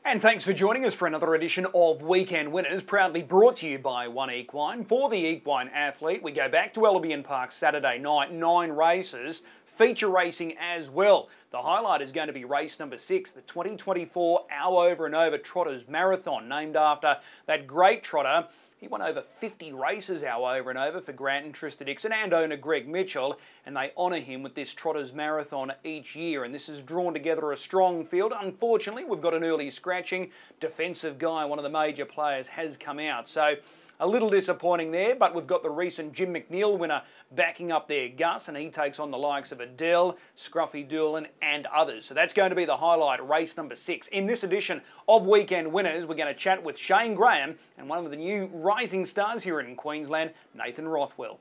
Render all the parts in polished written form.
And thanks for joining us for another edition of Weekend Winners, proudly brought to you by One Equine. For the equine athlete, we go back to Albion Park Saturday night, 9 races, feature racing as well. The highlight is going to be race number 6, the 2024 Our Over and Over Trotters Marathon, named after that great trotter. He won over 50 races Our Over and Over for Grant and Trista Dixon and owner Greg Mitchell, and they honour him with this Trotters Marathon each year, and this has drawn together a strong field. Unfortunately, we've got an early scratching. Defensive guy, one of the major players, has come out, so a little disappointing there, but we've got the recent Jim McNeil winner backing up there, Gus, and he takes on the likes of Adele, Scruffy Doolan and others. So that's going to be the highlight, race number 6. In this edition of Weekend Winners, we're going to chat with Shane Graham and one of the new rising stars here in Queensland, Nathan Rothwell.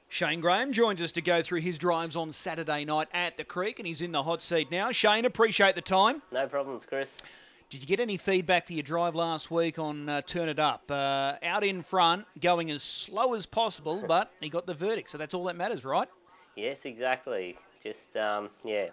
Shane Graham joins us to go through his drives on Saturday night at the Creek, and he's in the hot seat now. Shane, appreciate the time. No problems, Chris. Did you get any feedback for your drive last week on Turn It Up? Out in front, going as slow as possible, but he got the verdict, so that's all that matters, right? Yes, exactly. Just,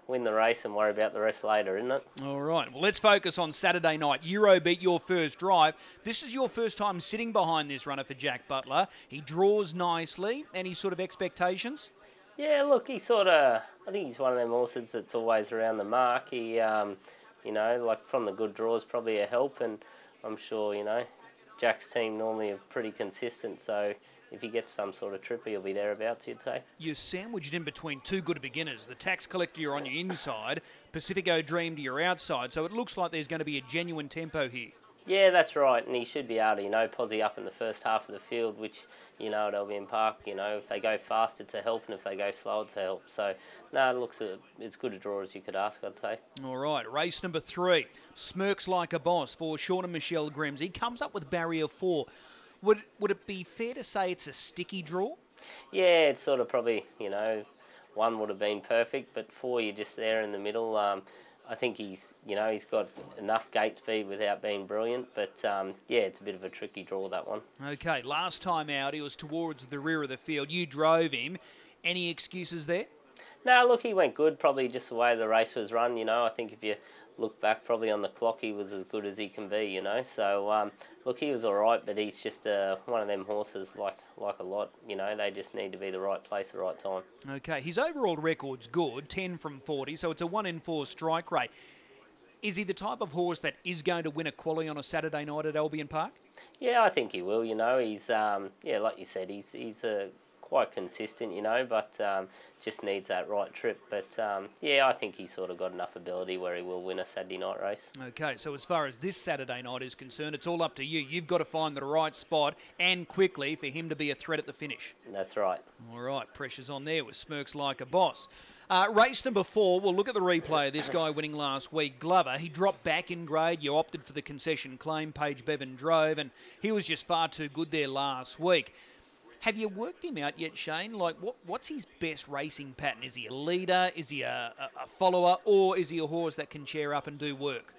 win the race and worry about the rest later, isn't it? All right. Well, let's focus on Saturday night. Euro beat your first drive. This is your first time sitting behind this runner for Jack Butler. He draws nicely. Any sort of expectations? Yeah, look, I think he's one of them horses that's always around the mark. He, like from the good draws, probably a help, and I'm sure, Jack's team normally are pretty consistent, so if he gets some sort of trip, he'll be thereabouts, you'd say. You're sandwiched in between two good beginners. The Tax Collector, you're on your inside, Pacifico Dream to your outside, so it looks like there's going to be a genuine tempo here. Yeah, that's right, and he should be able to, posse up in the first half of the field, which, at Albion Park, if they go fast, it's a help, and if they go slow, it's a help. So, no, it looks as good a draw as you could ask, I'd say. All right, race number 3, Smirks Like a Boss for Sean and Michelle Grims. He comes up with barrier 4. Would it be fair to say it's a sticky draw? Yeah, it's sort of probably, 1 would have been perfect, but 4, you're just there in the middle. I think he's got enough gate speed without being brilliant, but it's a bit of a tricky draw, that one. Okay, last time out, he was towards the rear of the field. You drove him. Any excuses there? No, look, he went good, probably just the way the race was run, I think if you look back probably on the clock, he was as good as he can be, So, look, he was all right, but he's just one of them horses like a lot, they just need to be the right place at the right time. Okay, his overall record's good, 10 from 40, so it's a 1 in 4 strike rate. Is he the type of horse that is going to win a quality on a Saturday night at Albion Park? Yeah, I think he will, he's, like you said, he's quite consistent, but just needs that right trip. But, I think he's sort of got enough ability where he will win a Saturday night race. Okay, so as far as this Saturday night is concerned, it's all up to you. You've got to find the right spot and quickly for him to be a threat at the finish. That's right. All right, pressure's on there with Smirks Like a Boss. Race number 4, we'll look at the replay of this guy winning last week, Glover. He dropped back in grade. You opted for the concession claim. Paige Bevan drove, and he was just far too good there last week. Have you worked him out yet, Shane? Like, what's his best racing pattern? Is he a leader? Is he a follower? Or is he a horse that can chair up and do work?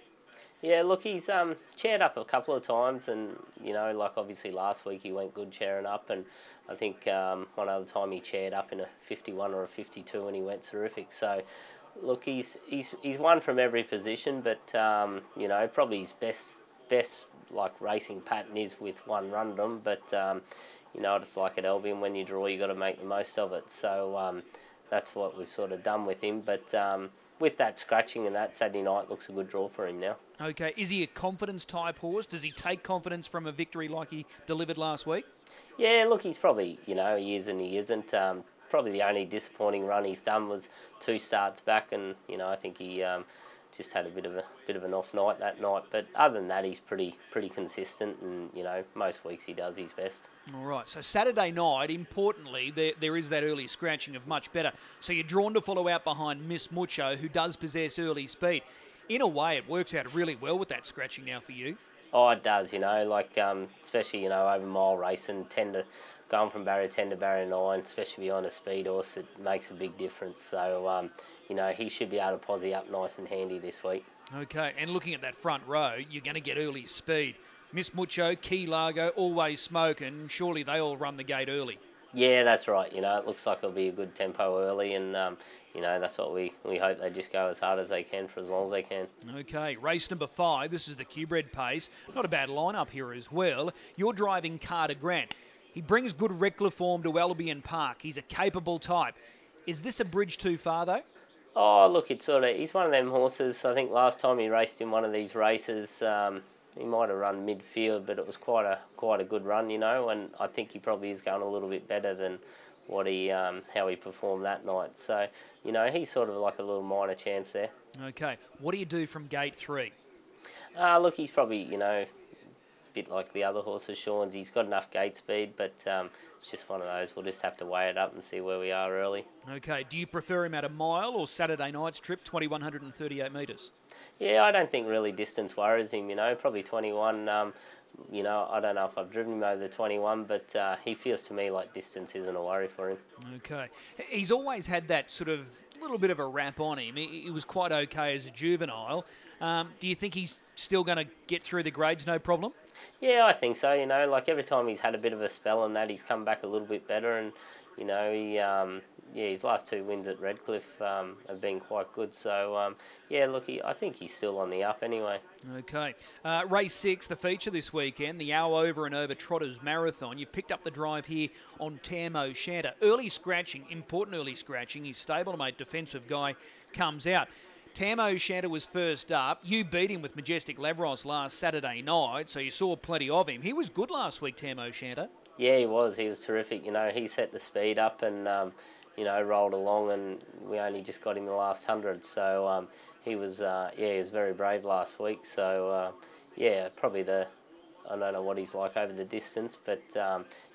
Yeah, look, he's chaired up a couple of times, and, obviously last week he went good chairing up, and I think one other time he chaired up in a 51 or a 52 and he went terrific. So, look, he's won from every position, but, probably his best racing pattern is with one run-them, but... it's like at Albion, when you draw, you got to make the most of it. So that's what we've sort of done with him. But with that scratching and that, Saturday night looks a good draw for him now. Okay, is he a confidence-type horse? Does he take confidence from a victory like he delivered last week? Yeah, look, he's probably, he is and he isn't. Probably the only disappointing run he's done was 2 starts back, and, I think he... just had a bit of an off night that night, but other than that, he's pretty consistent, and most weeks he does his best. All right, so Saturday night, importantly, there is that early scratching of much better. So you're drawn to follow out behind Miss Mucho, who does possess early speed. In a way, it works out really well with that scratching now for you. Oh, it does, especially over mile racing, going from barrier 10 to barrier 9, especially behind a speed horse, it makes a big difference. So, he should be able to posse up nice and handy this week. Okay, and looking at that front row, you're going to get early speed. Miss Mucho, Key Largo, always smoking. Surely they all run the gate early. Yeah, that's right. You know, it looks like it'll be a good tempo early, and you know, that's what we hope they just go as hard as they can for as long as they can. Okay, race number 5. This is the Q-Bred pace. Not a bad lineup here as well. You're driving Carter Grant. He brings good Redcliffe form to Albion Park. He's a capable type. Is this a bridge too far, though? Oh, look, it's sort of he's one of them horses. I think last time he raced in one of these races, he might have run midfield, but it was quite a good run, you know. And I think he probably is going a little bit better than what he how he performed that night. So, you know, he's sort of like a little minor chance there. Okay, what do you do from gate 3? Look, he's probably, you know, a bit like the other horses, Sean's. He's got enough gate speed, but it's just one of those. We'll just have to weigh it up and see where we are early. Okay, do you prefer him at a mile or Saturday night's trip, 2,138 metres? Yeah, I don't think really distance worries him, you know, probably 21. You know, I don't know if I've driven him over the 21, but he feels to me like distance isn't a worry for him. Okay. He's always had that sort of little bit of a rap on him. He was quite okay as a juvenile. Do you think he's still going to get through the grades no problem? Yeah, I think so, you know, like every time he's had a bit of a spell and that, he's come back a little bit better, and, you know, yeah, his last 2 wins at Redcliffe have been quite good. So, yeah, look, I think he's still on the up anyway. Okay. Race 6, the feature this weekend, the Hour Over and Over Trotters Marathon. You've picked up the drive here on Tam O'Shanter. Early scratching, important early scratching. His stablemate defensive guy comes out. Tam O'Shanter was first up. You beat him with Majestic Lavros last Saturday night, so you saw plenty of him. He was good last week, Tam O'Shanter. Yeah, he was. He was terrific. You know, he set the speed up and, you know, rolled along, and we only just got him the last 100. So he was, yeah, he was very brave last week. So, yeah, probably I don't know what he's like over the distance, but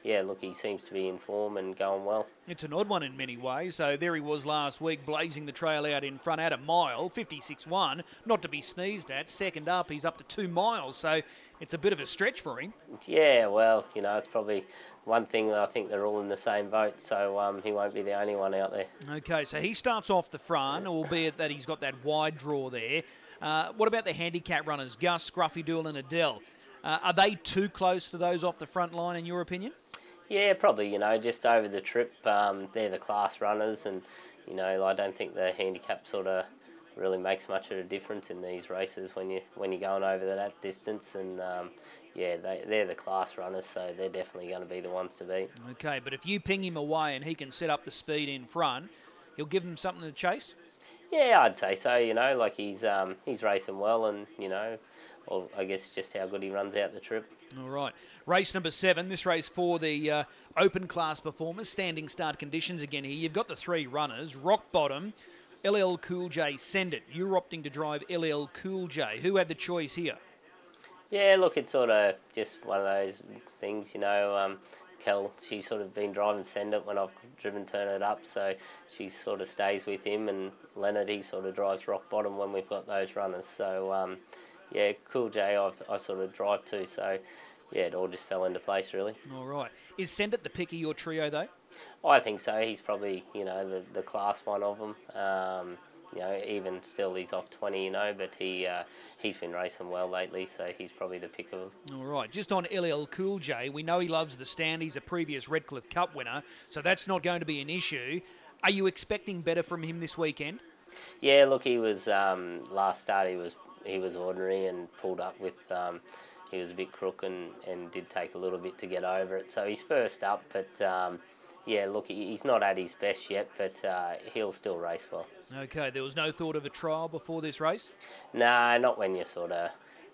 yeah, look, he seems to be in form and going well. It's an odd one in many ways. So there he was last week, blazing the trail out in front at a mile, 56.1, not to be sneezed at. Second up, he's up to 2 miles, so it's a bit of a stretch for him. Yeah, well, you know, it's probably one thing that I think they're all in the same boat, so he won't be the only one out there. Okay, so he starts off the front, albeit that he's got that wide draw there. What about the handicap runners, Gus, Scruffy Dool and Adele? Are they too close to those off the front line, in your opinion? Yeah, probably, you know, just over the trip, they're the class runners, and, you know, I don't think the handicap sort of really makes much of a difference in these races when you're going over that distance, and yeah, they're the class runners, so they're definitely going to be the ones to beat. Okay, but if you ping him away and he can set up the speed in front, he'll give him something to chase? Yeah, I'd say so, you know, like he's racing well, and, you know, or I guess just how good he runs out the trip. All right. Race number 7, this race for the open class performers, standing start conditions again here. You've got the 3 runners, Rock Bottom, LL Cool J, Send It. You're opting to drive LL Cool J. Who had the choice here? Yeah, look, it's sort of just one of those things, you know. Kel, she's sort of been driving Send It when I've driven Turn It Up, so she sort of stays with him, and Leonard, he sort of drives Rock Bottom when we've got those runners. So, yeah, Cool J I sort of drive too, so yeah, it all just fell into place really. All right. Is Send It the pick of your trio though? I think so. He's probably, you know, the class one of them. You know, even still he's off 20, you know, but he's been racing well lately, so he's probably the pick of them. All right. Just on LL Cool J, we know he loves the stand. He's a previous Redcliffe Cup winner, so that's not going to be an issue. Are you expecting better from him this weekend? Yeah, look, he was last start he was ordinary and pulled up with he was a bit crook and did take a little bit to get over it. So he's first up, but yeah, look, he's not at his best yet, but he'll still race well. Okay, there was no thought of a trial before this race? No, not when you're sort of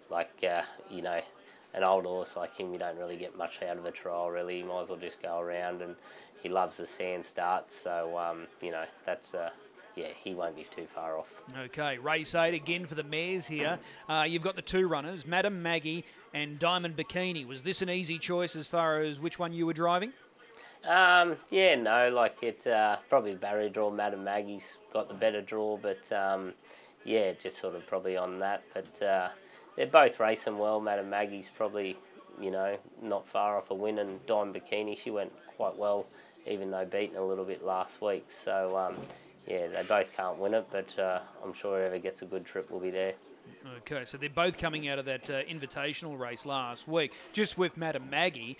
like, you know, an old horse like him. You don't really get much out of a trial, really. You might as well just go around, and he loves the sand starts, so, you know, that's... yeah, he won't be too far off. Okay, race 8 again for the mares here. You've got the 2 runners, Madam Maggie and Diamond Bikini. Was this an easy choice as far as which one you were driving? Yeah, no, like it probably barrier draw. Madam Maggie's got the better draw, but yeah, just sort of probably on that. But they're both racing well. Madam Maggie's probably, you know, not far off a win, and Diamond Bikini, she went quite well, even though beaten a little bit last week. So yeah, they both can't win it, but I'm sure whoever gets a good trip will be there. Okay, so they're both coming out of that invitational race last week. Just with Madam Maggie,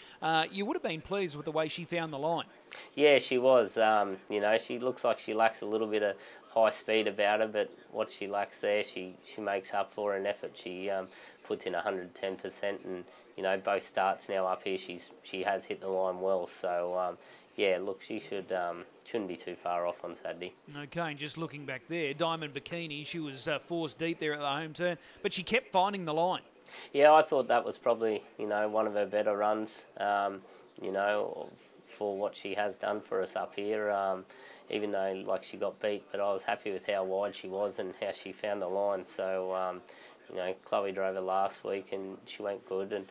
you would have been pleased with the way she found the line. Yeah, she was. You know, she looks like she lacks a little bit of high speed about her, but what she lacks there, she makes up for in effort. She puts in 110%, and you know, both starts now up here, she has hit the line well. So yeah, look, she shouldn't be too far off on Saturday. Okay, and just looking back there, Diamond Bikini, she was forced deep there at the home turn, but she kept finding the line. Yeah, I thought that was probably, you know, one of her better runs. You know, for what she has done for us up here. Even though like she got beat, but I was happy with how wide she was and how she found the line. So you know, Chloe drove her last week and she went good, and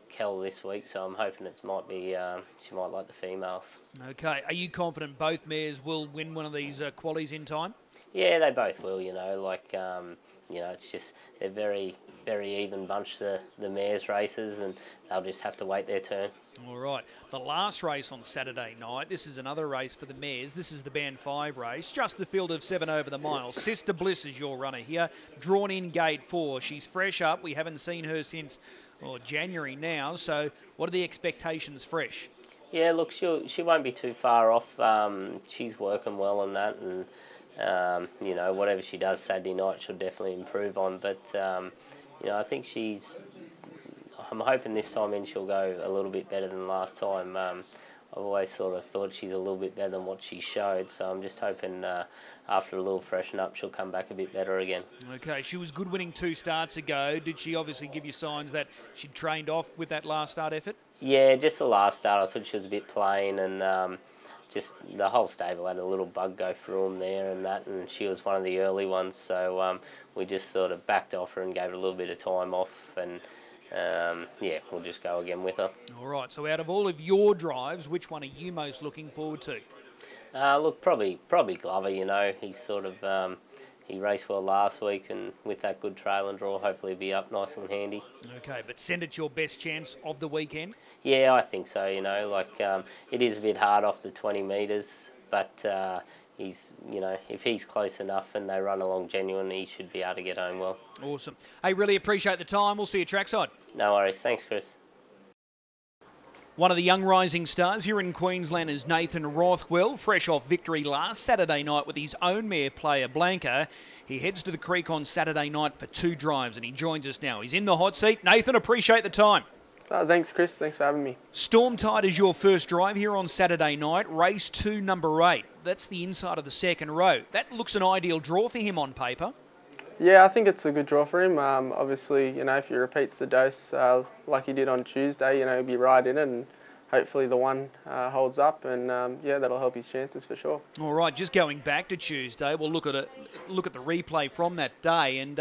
Kel this week. So I'm hoping it might be she might like the females. Okay, are you confident both mares will win one of these qualies in time? Yeah, they both will. You know, like you know, it's just they're very even bunch, the mares races, and they'll just have to wait their turn. All right, the last race on Saturday night, this is another race for the mares. This is the Band 5 race, just the field of 7 over the mile. Sister Bliss is your runner here, drawn in gate 4. She's fresh up. We haven't seen her since January now, so what are the expectations fresh? Yeah, look, she won't be too far off. She's working well on that, and you know, whatever she does Saturday night, she'll definitely improve on. But you know, I think I'm hoping this time in she'll go a little bit better than last time. I've always sort of thought she's a little bit better than what she showed, so I'm just hoping after a little freshen up, she'll come back a bit better again. Okay, she was good winning 2 starts ago. Did she obviously give you signs that she'd trained off with that last start effort? Yeah, just the last start, I thought she was a bit plain, and just the whole stable had a little bug go through them there and that, and she was one of the early ones, so we just sort of backed off her and gave her a little bit of time off, and yeah, we'll just go again with her. All right, so out of all of your drives, which one are you most looking forward to? Look, probably Glover. You know, he's sort of he raced well last week, and with that good trail and draw, hopefully he'll be up nice and handy. Okay, but send it your best chance of the weekend? Yeah, I think so. You know, like it is a bit hard off the 20 metres, but he's, you know, if he's close enough and they run along genuine, he should be able to get home well. Awesome. Hey, really appreciate the time. We'll see you trackside. No worries. Thanks, Chris. One of the young rising stars here in Queensland is Nathan Rothwell, fresh off victory last Saturday night with his own mare Player Blanca. He heads to the creek on Saturday night for 2 drives, and he joins us now. He's in the hot seat. Nathan, appreciate the time. Thanks, Chris. Thanks for having me. Storm Tide is your first drive here on Saturday night. Race 2, number 8. That's the inside of the second row. That looks an ideal draw for him on paper. Yeah, I think it's a good draw for him. Obviously, you know, if he repeats the dose like he did on Tuesday, you know, he'll be right in it, and hopefully the one holds up, and yeah, that'll help his chances for sure. All right, just going back to Tuesday, we'll look at the replay from that day, and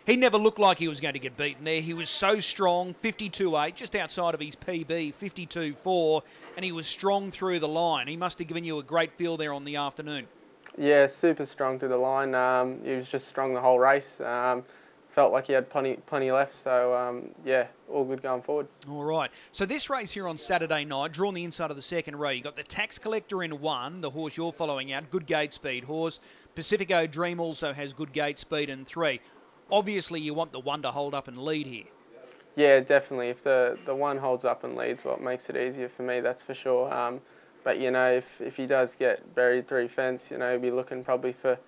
he never looked like he was going to get beaten there. He was so strong, 52.8, just outside of his PB, 52.4, and he was strong through the line. He must have given you a great feel there on the afternoon. Yeah, super strong through the line. He was just strong the whole race. Felt like he had plenty left, so yeah, all good going forward. All right, so this race here on Saturday night, drawn the inside of the second row, you got the Tax Collector in 1, the horse you're following out, good gate speed horse. Pacifico Dream also has good gate speed in 3. Obviously, you want the 1 to hold up and lead here. Yeah, definitely. If the 1 holds up and leads, well, it makes it easier for me, that's for sure. But, you know, if he does get buried through fence, you know, he'll be looking probably for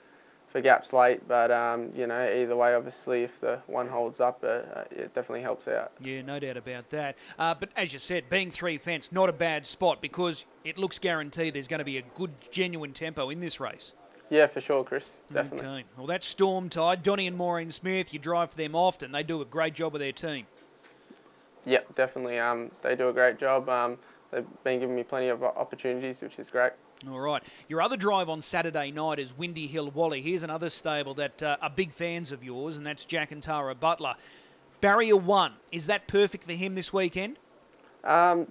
gaps late. But, you know, either way, obviously, if the 1 holds up, it definitely helps out. Yeah, no doubt about that. But as you said, being 3 fence, not a bad spot, because it looks guaranteed there's going to be a good, genuine tempo in this race. Yeah, for sure, Chris. Definitely. Okay. Well, that's Storm Tide. Donnie and Maureen Smith, you drive for them often. They do a great job with their team. Yeah, definitely. They do a great job. They've been giving me plenty of opportunities, which is great. All right. Your other drive on Saturday night is Windy Hill Wally. Here's another stable that are big fans of yours, and that's Jack and Tara Butler. Barrier 1, is that perfect for him this weekend? It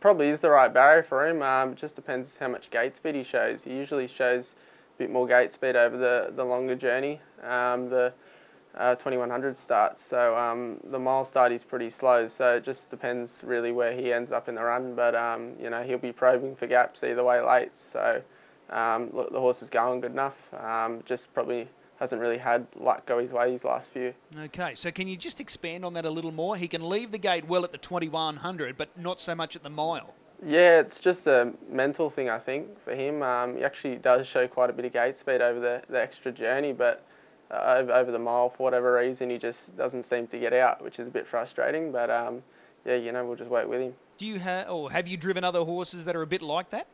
probably is the right barrier for him. It just depends how much gate speed he shows. He usually shows a bit more gate speed over the longer journey. The 2100 starts, so the mile start is pretty slow, so it just depends really where he ends up in the run, but you know, he'll be probing for gaps either way late, so look, the horse is going good enough, just probably hasn't really had luck go his way his last few. Okay, so can you just expand on that a little more? He can leave the gate well at the 2100, but not so much at the mile. Yeah, it's just a mental thing, I think, for him. He actually does show quite a bit of gate speed over the extra journey, but over the mile, for whatever reason, he just doesn't seem to get out, which is a bit frustrating. But yeah, you know, we'll just wait with him. Do you have you driven other horses that are a bit like that?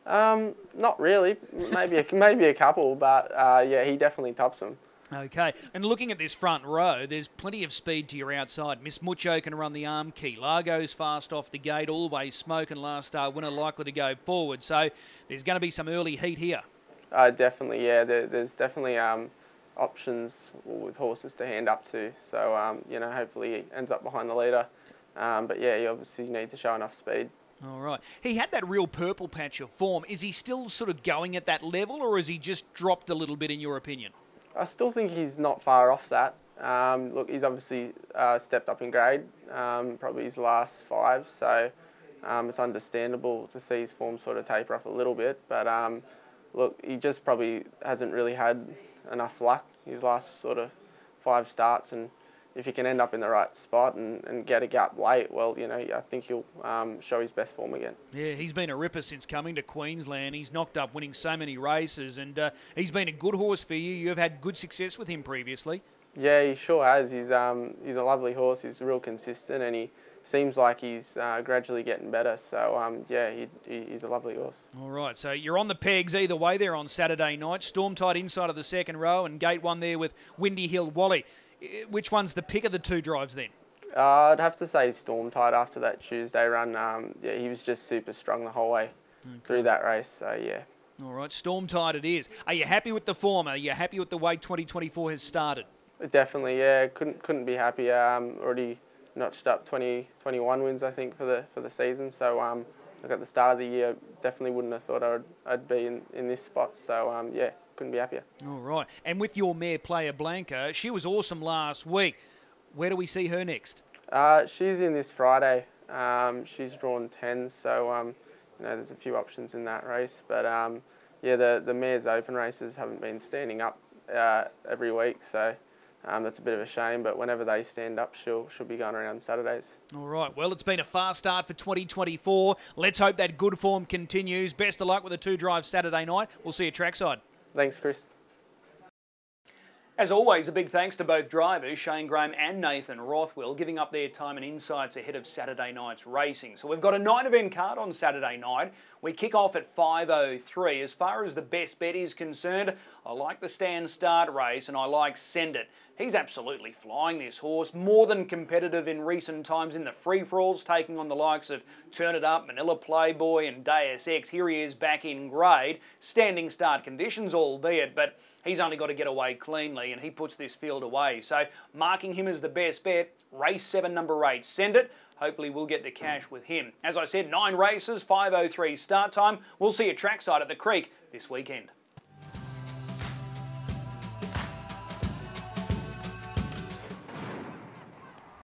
Not really. Maybe a couple, but yeah, he definitely tops them. Okay, and looking at this front row, there's plenty of speed to your outside. Miss Mucho can run the arm key. Largo's fast off the gate, always Smoke and Last Star Winner likely to go forward. So there's going to be some early heat here. Definitely, yeah. There's definitely options with horses to hand up to. So, you know, hopefully he ends up behind the leader. But yeah, you obviously need to show enough speed. All right. He had that real purple patch of form. Is he still sort of going at that level, or has he just dropped a little bit in your opinion? I still think he's not far off that. Look, he's obviously stepped up in grade, probably his last 5, so it's understandable to see his form sort of taper off a little bit. But look, he just probably hasn't really had enough luck his last sort of 5 starts, and if he can end up in the right spot and get a gap late, well, you know, I think he'll show his best form again. Yeah, he's been a ripper since coming to Queensland. He's knocked up winning so many races, and he's been a good horse for you. You've had good success with him previously. Yeah, he sure has. He's a lovely horse. He's real consistent, and he seems like he's gradually getting better. So, yeah, he's a lovely horse. All right, so you're on the pegs either way there on Saturday night. Storm Tide inside of the second row, and gate 1 there with Windy Hill Wally. Which one's the pick of the 2 drives then? I'd have to say Storm Tide after that Tuesday run. Yeah, he was just super strong the whole way through that race, so yeah. All right, Storm Tide it is. Are you happy with the form? Are you happy with the way 2024 has started? Definitely, yeah. Couldn't be happier. Already notched up 21 wins, I think, for the season. So look, at the start of the year, definitely wouldn't have thought I'd be in this spot. So yeah, couldn't be happier. All right. And with your mare, Player Blanca, she was awesome last week. Where do we see her next? She's in this Friday. She's drawn 10, so you know, there's a few options in that race. But yeah, the mare's open races haven't been standing up every week, so that's a bit of a shame. But whenever they stand up, she'll be going around Saturdays. All right. Well, it's been a fast start for 2024. Let's hope that good form continues. Best of luck with the 2 drives Saturday night. We'll see you trackside. Thanks, Chris. As always, a big thanks to both drivers, Shane Graham and Nathan Rothwell, giving up their time and insights ahead of Saturday night's racing. So we've got a 9-event card on Saturday night. We kick off at 5:03. As far as the best bet is concerned, I like the stand start race and I like Send It. He's absolutely flying, this horse, more than competitive in recent times in the free-for-alls, taking on the likes of Turn It Up, Manila Playboy and Deus Ex. Here he is back in grade, standing start conditions albeit, but he's only got to get away cleanly and he puts this field away. So marking him as the best bet, race 7, number 8, Send It. Hopefully we'll get the cash with him. As I said, 9 races, 5:03 start time. We'll see you trackside at the Creek this weekend.